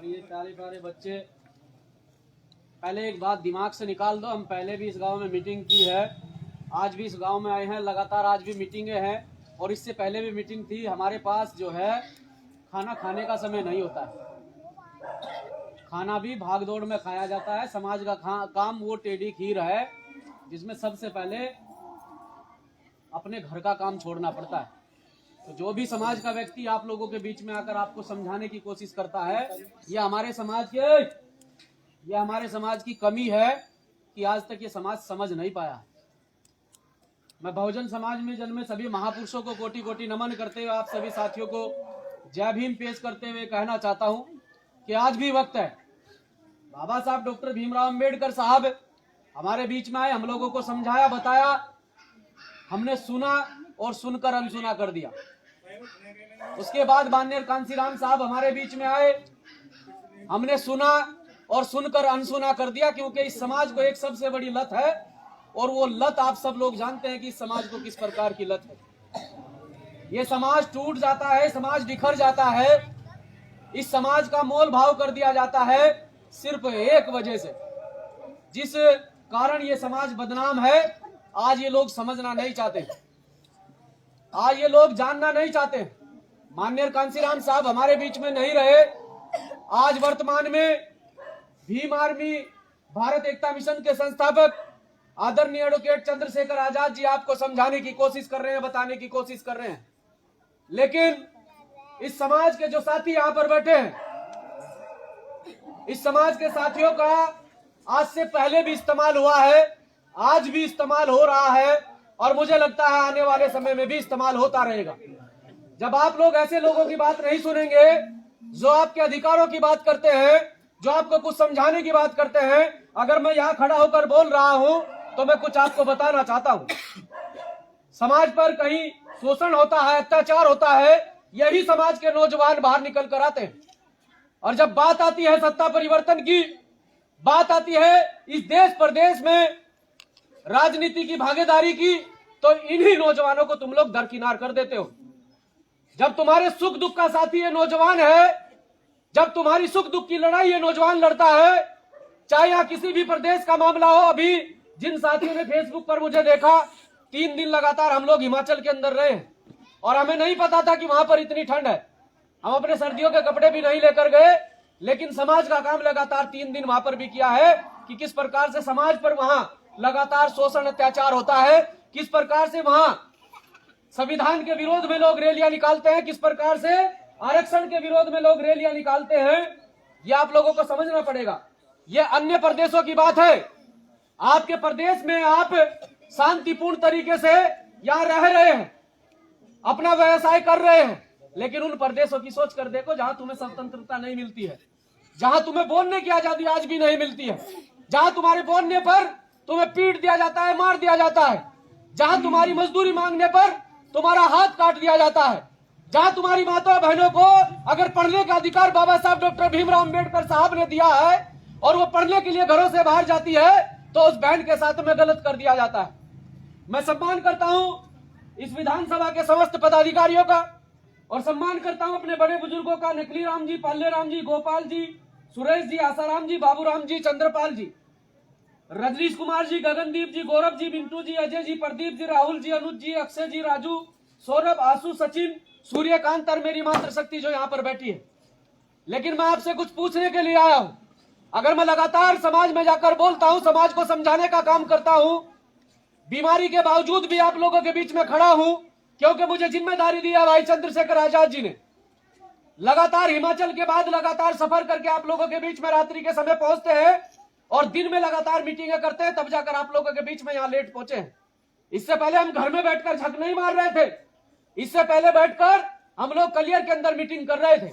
और ये प्यारे प्यारे बच्चे, पहले एक बात दिमाग से निकाल दो, हम पहले भी इस गांव में मीटिंग की है, आज भी इस गांव में आए हैं, लगातार आज भी मीटिंगें हैं और इससे पहले भी मीटिंग थी। हमारे पास जो है खाना खाने का समय नहीं होता है, खाना भी भाग दौड़ में खाया जाता है। समाज का काम वो टेढ़ी खीर है जिसमें सबसे पहले अपने घर का काम छोड़ना पड़ता है। तो जो भी समाज का व्यक्ति आप लोगों के बीच में आकर आपको समझाने की कोशिश करता है, ये हमारे समाज की कमी है कि आज तक ये समाज समझ नहीं पाया। मैं बहुजन समाज में जन्मे सभी महापुरुषों को कोटि कोटि नमन करते हुए आप सभी साथियों को जय भीम पेश करते हुए कहना चाहता हूं कि आज भी वक्त है। बाबा साहब डॉक्टर भीमराव अंबेडकर साहब हमारे बीच में आए, हम लोगों को समझाया, बताया, हमने सुना और सुनकर अनसुना कर दिया। उसके बाद माननीय कांसीराम साहब हमारे बीच में आए, हमने सुना और सुनकर अनसुना कर दिया, क्योंकि इस समाज को एक सबसे बड़ी लत है और वो लत आप सब लोग जानते हैं कि इस समाज को किस प्रकार की लत है। ये समाज टूट जाता है, समाज बिखर जाता है, इस समाज का मोल भाव कर दिया जाता है सिर्फ एक वजह से, जिस कारण ये समाज बदनाम है। आज ये लोग समझना नहीं चाहते, आज ये लोग जानना नहीं चाहते। माननीय कांसीराम साहब हमारे बीच में नहीं रहे, आज वर्तमान में भीम आर्मी भारत एकता मिशन के संस्थापक आदरणीय एडवोकेट चंद्रशेखर आजाद जी आपको समझाने की कोशिश कर रहे हैं, बताने की कोशिश कर रहे हैं। लेकिन इस समाज के जो साथी यहाँ पर बैठे हैं, इस समाज के साथियों का आज से पहले भी इस्तेमाल हुआ है, आज भी इस्तेमाल हो रहा है और मुझे लगता है आने वाले समय में भी इस्तेमाल होता रहेगा। जब आप लोग ऐसे लोगों की बात नहीं सुनेंगे जो आपके अधिकारों की बात करते हैं, जो आपको कुछ समझाने की बात करते हैं, अगर मैं यहाँ खड़ा होकर बोल रहा हूं तो मैं कुछ आपको बताना चाहता हूं। समाज पर कहीं शोषण होता है, अत्याचार होता है, यही समाज के नौजवान बाहर निकल कर आते हैं। और जब बात आती है सत्ता परिवर्तन की, बात आती है इस देश प्रदेश में राजनीति की भागीदारी की, तो इन्हीं नौजवानों को तुम लोग दरकिनार कर देते हो। जब तुम्हारे सुख दुख का साथी ये नौजवान है, जब तुम्हारी सुख दुख की लड़ाई ये नौजवान लड़ता है, चाहे यहाँ किसी भी प्रदेश का मामला हो। अभी जिन साथियों ने फेसबुक पर मुझे देखा, 3 दिन लगातार हम लोग हिमाचल के अंदर रहे और हमें नहीं पता था कि वहां पर इतनी ठंड है। हम अपने सर्दियों के कपड़े भी नहीं लेकर गए, लेकिन समाज का काम लगातार 3 दिन वहां पर भी किया है कि किस प्रकार से समाज पर वहां लगातार शोषण अत्याचार होता है, किस प्रकार से वहां संविधान के विरोध में लोग रैलियां निकालते हैं, किस प्रकार से आरक्षण के विरोध में लोग रैलियां निकालते हैं। ये आप लोगों को समझना पड़ेगा। ये अन्य प्रदेशों की बात है, आपके प्रदेश में आप शांतिपूर्ण तरीके से यहाँ रह रहे हैं, अपना व्यवसाय कर रहे हैं, लेकिन उन प्रदेशों की सोच कर देखो जहां तुम्हें स्वतंत्रता नहीं मिलती है, जहां तुम्हें बोलने की आजादी आज भी नहीं मिलती है, जहां तुम्हारे बोलने पर तुम्हें पीट दिया जाता है, मार दिया जाता है, जहां तुम्हारी मजदूरी मांगने पर तुम्हारा हाथ काट दिया जाता है, जहां तुम्हारी माता बहनों को अगर पढ़ने का अधिकार बाबा साहब डॉक्टर भीमराव अंबेडकर साहब ने दिया है और वो पढ़ने के लिए घरों से बाहर जाती है, तो उस बहन के साथ में गलत कर दिया जाता है। मैं सम्मान करता हूं इस विधानसभा के समस्त पदाधिकारियों का और सम्मान करता हूं अपने बड़े बुजुर्गों का, नकली राम जी, पाल्ले राम जी, गोपाल जी, सुरेश जी, आसाराम जी, बाबूराम जी, चंद्रपाल जी, रजनीश कुमार जी, गगनदीप जी, गौरव जी, मिंटू जी, अजय जी, प्रदीप जी, राहुल जी, अनुज जी, अक्षय जी, राजू, सौरभ, आशु, सचिन, सूर्यकांत और मेरी मातृशक्ति जो यहाँ पर बैठी है। लेकिन मैं आपसे कुछ पूछने के लिए आया हूं। अगर मैं लगातार समाज में जाकर बोलता हूं, समाज को समझाने का काम करता हूं, बीमारी के बावजूद भी आप लोगों के बीच में खड़ा हूं, क्योंकि मुझे जिम्मेदारी दी है भाई चंद्रशेखर आजाद जी ने। लगातार हिमाचल के बाद लगातार सफर करके आप लोगों के बीच में रात्रि के समय पहुंचते हैं और दिन में लगातार मीटिंगें करते हैं, तब जाकर आप लोगों के बीच में यहाँ लेट पहुंचे हैं। इससे पहले हम घर में बैठकर झक नहीं मार रहे थे, इससे पहले बैठकर हम लोग कलियर के अंदर मीटिंग कर रहे थे,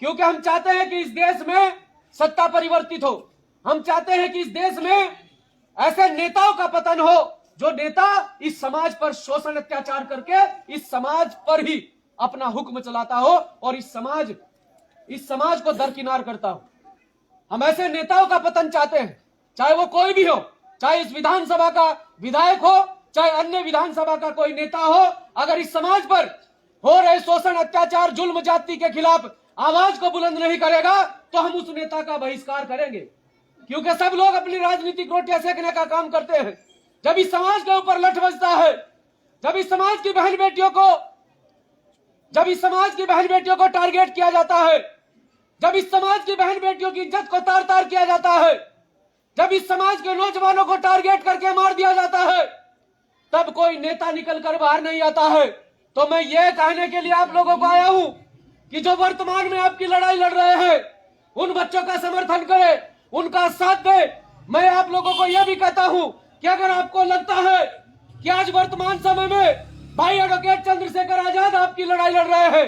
क्योंकि हम चाहते हैं कि इस देश में सत्ता परिवर्तित हो। हम चाहते हैं कि इस देश में ऐसे नेताओं का पतन हो जो नेता इस समाज पर शोषण अत्याचार करके इस समाज पर ही अपना हुक्म चलाता हो और इस समाज को दरकिनार करता हो। हम ऐसे नेताओं का पतन चाहते हैं, चाहे वो कोई भी हो, चाहे इस विधानसभा का विधायक हो, चाहे अन्य विधानसभा का कोई नेता हो। अगर इस समाज पर हो रहे शोषण अत्याचार जुल्म जाति के खिलाफ आवाज को बुलंद नहीं करेगा तो हम उस नेता का बहिष्कार करेंगे, क्योंकि सब लोग अपनी राजनीतिक रोटियां सेकने का काम करते हैं। जब इस समाज के ऊपर लठ बजता है, जब इस समाज की बहन बेटियों को टारगेट किया जाता है, जब इस समाज की बहन बेटियों की इज्जत को तार तार किया जाता है, जब इस समाज के नौजवानों को टारगेट करके मार दिया जाता है, तब कोई नेता निकल कर बाहर नहीं आता है। तो मैं ये कहने के लिए आप लोगों को आया हूं कि जो वर्तमान में आपकी लड़ाई लड़ रहे हैं, उन बच्चों का समर्थन करें, उनका साथ दे। मैं आप लोगों को यह भी कहता हूं कि अगर आपको लगता है कि आज वर्तमान समय में भाई एडवोकेट चंद्रशेखर आजाद आपकी लड़ाई लड़ रहे हैं,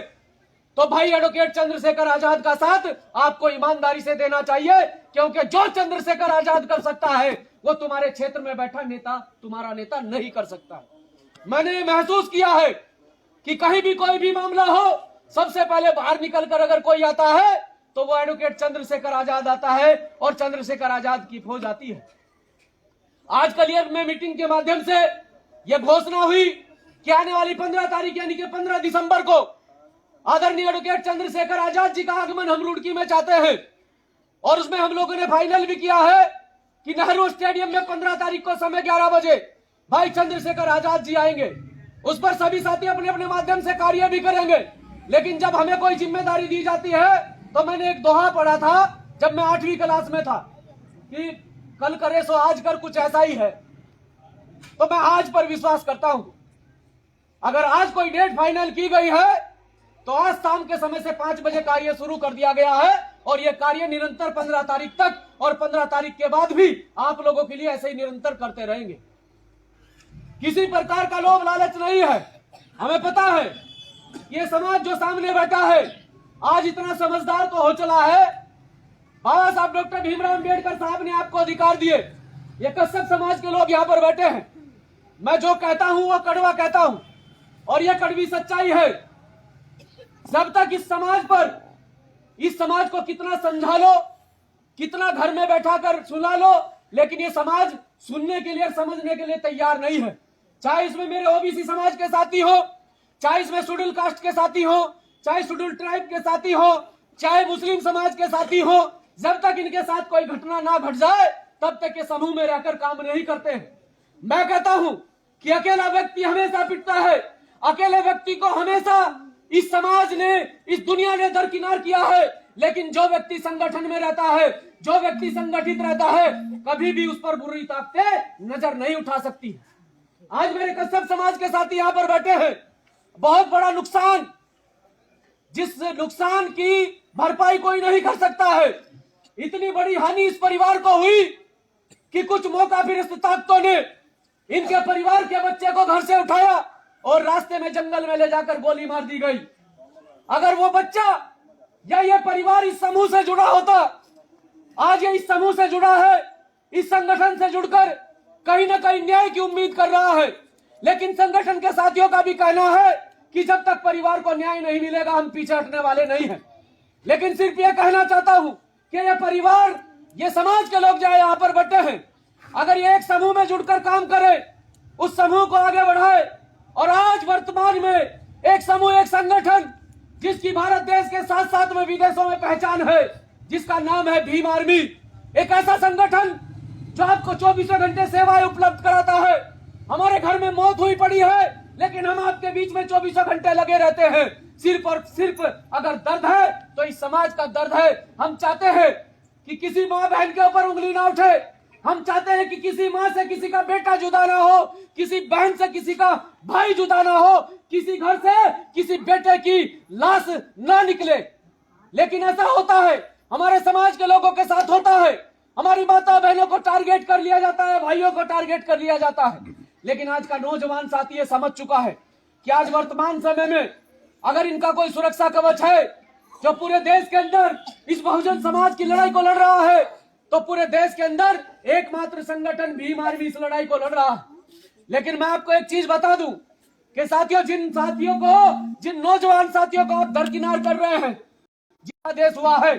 तो भाई एडवोकेट चंद्रशेखर आजाद का साथ आपको ईमानदारी से देना चाहिए, क्योंकि जो चंद्रशेखर आजाद कर सकता है वो तुम्हारे क्षेत्र में बैठा नेता, तुम्हारा नेता नहीं कर सकता। मैंने महसूस किया है कि कहीं भी कोई भी मामला हो, सबसे पहले बाहर निकलकर अगर कोई आता है तो वो एडवोकेट चंद्रशेखर आजाद आता है और चंद्रशेखर आजाद की फौज आती है। आज कलियर में मीटिंग के माध्यम से यह घोषणा हुई कि आने वाली 15 तारीख यानी कि 15 दिसंबर को आदरणीय एडवोकेट चंद्रशेखर आजाद जी का आगमन हम रुड़की में चाहते हैं, और उसमें हम लोगों ने फाइनल भी किया है कि नेहरू स्टेडियम में 15 तारीख को समय 11 बजे भाई चंद्रशेखर आजाद जी आएंगे। उस पर सभी साथी अपने अपने माध्यम से कार्य भी करेंगे। लेकिन जब हमें कोई जिम्मेदारी दी जाती है, तो मैंने एक दोहा पढ़ा था जब मैं 8वीं क्लास में था कि कल करे सो आज कर, कुछ ऐसा ही है। तो मैं आज पर विश्वास करता हूं। अगर आज कोई डेट फाइनल की गई है तो आज शाम के समय से 5 बजे कार्य शुरू कर दिया गया है, और यह कार्य निरंतर 15 तारीख तक और 15 तारीख के बाद भी आप लोगों के लिए ऐसे ही निरंतर करते रहेंगे। किसी प्रकार का लोभ लालच नहीं है। हमें पता है ये समाज जो सामने बैठा है आज इतना समझदार तो हो चला है। बाबा साहब डॉक्टर भीमराव अंबेडकर साहब ने आपको अधिकार दिए। ये कश्यप समाज के लोग यहाँ पर बैठे हैं। मैं जो कहता हूं वो कड़वा कहता हूं, और यह कड़वी सच्चाई है। जब तक इस समाज को कितना समझा लो, कितना घर में बैठा कर सुना लो, लेकिन ये समाज सुनने के लिए, समझने के लिए तैयार नहीं है। चाहे इसमें मेरे ओबीसी समाज के साथी हो, चाहे इसमें शेड्यूल कास्ट के साथी हो, चाहे शेड्यूल ट्राइब के साथी हो, चाहे मुस्लिम समाज के साथी हो, जब तक इनके साथ कोई घटना ना घट जाए तब तक ये समूह में रहकर काम नहीं करते हैं। मैं कहता हूं कि अकेला व्यक्ति हमेशा पिटता है। अकेले व्यक्ति को हमेशा इस समाज ने, इस दुनिया ने दरकिनार किया है। लेकिन जो व्यक्ति संगठन में रहता है, जो व्यक्ति संगठित रहता है, कभी भी उस पर बुरी ताकतें नजर नहीं उठा सकती। आज मेरे कश्यप समाज के साथी यहाँ पर बैठे हैं। बहुत बड़ा नुकसान, जिस नुकसान की भरपाई कोई नहीं कर सकता है। इतनी बड़ी हानि इस परिवार को हुई कि कुछ मौका फिर ताकतों ने इनके परिवार के बच्चे को घर से उठाया और रास्ते में जंगल में ले जाकर गोली मार दी गई। अगर वो बच्चा या ये परिवार इस समूह से जुड़ा होता, आज ये इस समूह से जुड़ा है, इस संगठन से जुड़कर कहीं ना कहीं न्याय की उम्मीद कर रहा है। लेकिन संगठन के साथियों का भी कहना है कि जब तक परिवार को न्याय नहीं मिलेगा हम पीछे हटने वाले नहीं हैं। लेकिन सिर्फ ये कहना चाहता हूं कि ये परिवार, ये समाज के लोग जहां यहाँ पर बैठे हैं, अगर ये एक समूह में जुड़कर काम करे, उस समूह को आगे बढ़ाए, और आज वर्तमान में एक समूह, एक संगठन जिसकी भारत देश के साथ साथ में विदेशों में पहचान है, जिसका नाम है भीम आर्मी, एक ऐसा संगठन जो आपको 24 घंटे सेवाएं उपलब्ध कराता है। हमारे घर में मौत हुई पड़ी है, लेकिन हम आपके बीच में 24 घंटे लगे रहते हैं। सिर्फ और सिर्फ अगर दर्द है तो इस समाज का दर्द है। हम चाहते हैं कि किसी माँ बहन के ऊपर उंगली ना उठे। हम चाहते हैं कि किसी माँ से किसी का बेटा जुदा ना हो, किसी बहन से किसी का भाई जुदा ना हो, किसी घर से किसी बेटे की लाश ना निकले। लेकिन ऐसा होता है, हमारे समाज के लोगों के साथ होता है। हमारी माता बहनों को टारगेट कर लिया जाता है, भाइयों को टारगेट कर लिया जाता है। लेकिन आज का नौजवान साथी ये समझ चुका है कि आज वर्तमान समय में अगर इनका कोई सुरक्षा कवच है जो पूरे देश के अंदर इस बहुजन समाज की लड़ाई को लड़ रहा है, तो पूरे देश के अंदर एकमात्र संगठन भीम आर्मी इस लड़ाई को लड़ रहा है। लेकिन मैं आपको एक चीज बता दूं कि साथियों, जिन नौजवान साथियों को आप दरकिनार कर रहे हैं, जितना देश हुआ है,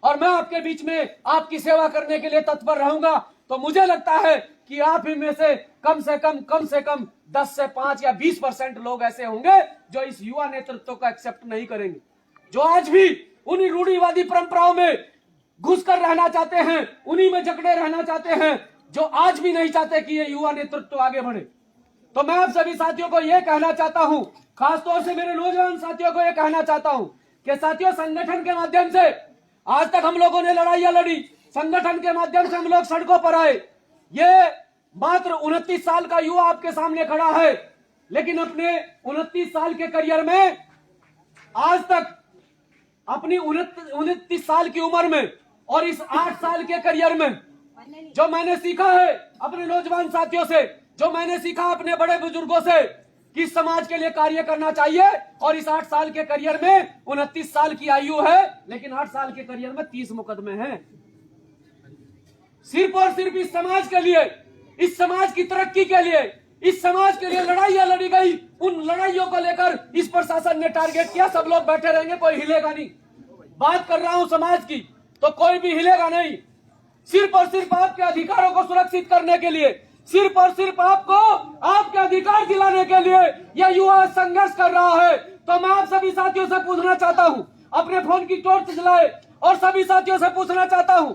और मैं आपके बीच में आपकी सेवा करने के लिए तत्पर रहूंगा, तो मुझे लगता है कि आप ही में से कम से कम 10 से 5 या 20% लोग ऐसे होंगे जो इस युवा नेतृत्व को एक्सेप्ट नहीं करेंगे, जो आज भी उन्हीं रूढ़िवादी परंपराओं में घुसकर रहना चाहते हैं, उन्हीं में जकड़े रहना चाहते हैं, जो आज भी नहीं चाहते कि ये युवा नेतृत्व आगे बढ़े। तो मैं आप सभी साथियों को यह कहना चाहता हूं, खासतौर से मेरे नौजवान साथियों को यह कहना चाहता हूं कि साथियों, संगठन के माध्यम से आज तक हम लोगों ने लड़ाइयां लड़ी, संगठन के माध्यम से हम लोग सड़कों पर आए। ये मात्र 29 साल का युवा आपके सामने खड़ा है, लेकिन अपने 29 साल के करियर में आज तक अपनी 29 साल की उम्र में और इस 8 साल के करियर में जो मैंने सीखा है अपने नौजवान साथियों से, जो मैंने सीखा अपने बड़े बुजुर्गों से कि समाज के लिए कार्य करना चाहिए, और इस 8 साल के करियर में 29 साल की आयु है, लेकिन 8 साल के करियर में 30 मुकदमे हैं। सिर्फ और सिर्फ इस समाज के लिए, इस समाज की तरक्की के लिए, इस समाज के लिए लड़ाइयां लड़ी गई। उन लड़ाइयों को लेकर इस प्रशासन ने टारगेट किया, सब लोग बैठे रहेंगे, कोई हिलेगा नहीं। बात कर रहा हूं समाज की, तो कोई भी हिलेगा नहीं। सिर्फ और सिर्फ आपके अधिकारों को सुरक्षित करने के लिए, सिर्फ और सिर्फ आपको आपके अधिकार दिलाने के लिए यह युवा संघर्ष कर रहा है। तो मैं आप सभी साथियों से पूछना चाहता हूं, अपने फोन की टॉर्च जलाए और सभी साथियों से पूछना चाहता हूं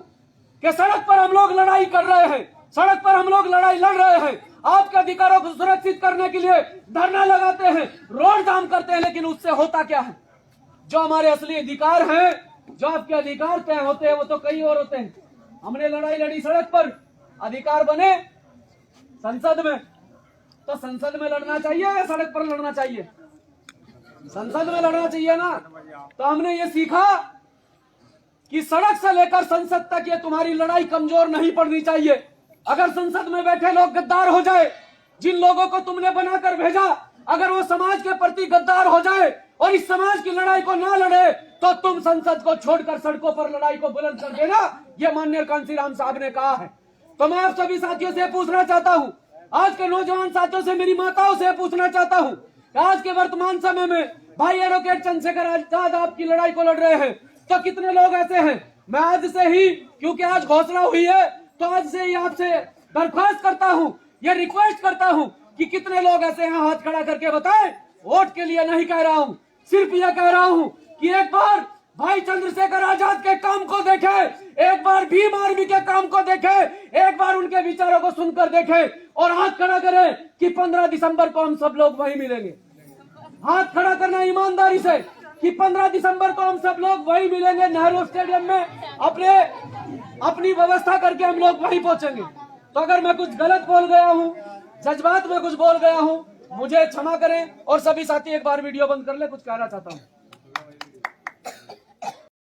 कि सड़क पर हम लोग लड़ाई कर रहे हैं, सड़क पर हम लोग लड़ाई लड़ रहे हैं, आपके अधिकारों को सुरक्षित करने के लिए धरना लगाते हैं, रोड जाम करते हैं, लेकिन उससे होता क्या है? जो हमारे असली अधिकार हैं, जो आपके अधिकार तय होते हैं, वो तो कई और होते हैं। हमने लड़ाई लड़ी सड़क पर, अधिकार बने संसद में। तो संसद में लड़ना चाहिए या सड़क पर लड़ना चाहिए? संसद में लड़ना चाहिए ना। तो हमने ये सीखा कि सड़क से लेकर संसद तक ये तुम्हारी लड़ाई कमजोर नहीं पड़नी चाहिए। अगर संसद में बैठे लोग गद्दार हो जाए, जिन लोगों को तुमने बनाकर भेजा, अगर वो समाज के प्रति गद्दार हो जाए और इस समाज की लड़ाई को ना लड़े, तो तुम संसद को छोड़कर सड़कों पर लड़ाई को बुलंद कर देना, ये माननीय कांशीराम साहब ने कहा है। तो मैं आप सभी साथियों से पूछना चाहता हूं, आज के नौजवान साथियों से, मेरी माताओं से पूछना चाहता हूं, आज के वर्तमान समय में भाई एडवोकेट चंद्रशेखर आजाद आपकी लड़ाई को लड़ रहे हैं, तो कितने लोग ऐसे हैं? मैं आज से ही, क्योंकि आज घोषणा हुई है, तो आज से ही आपसे दरख्वास्त करता हूं, ये रिक्वेस्ट करता हूं कि कितने लोग ऐसे हैं, हाथ खड़ा करके बताएं। वोट के लिए नहीं कह रहा हूं, सिर्फ यह कह रहा हूं कि एक बार भाई चंद्रशेखर आजाद के काम को देखे, एक बार भीम आर्मी के काम को देखे, एक बार उनके विचारों को सुनकर देखे और हाथ खड़ा करे कि 15 दिसंबर को हम सब लोग वहीं मिलेंगे। हाथ खड़ा करना ईमानदारी से कि 15 दिसंबर को हम सब लोग वहीं मिलेंगे, नेहरू स्टेडियम में अपनी व्यवस्था करके हम लोग वहीं पहुंचेंगे। तो अगर मैं कुछ गलत बोल गया हूं, जज्बात में कुछ बोल गया हूं, मुझे क्षमा करें। और सभी साथी एक बार वीडियो बंद कर ले, कुछ कहना चाहता हूं।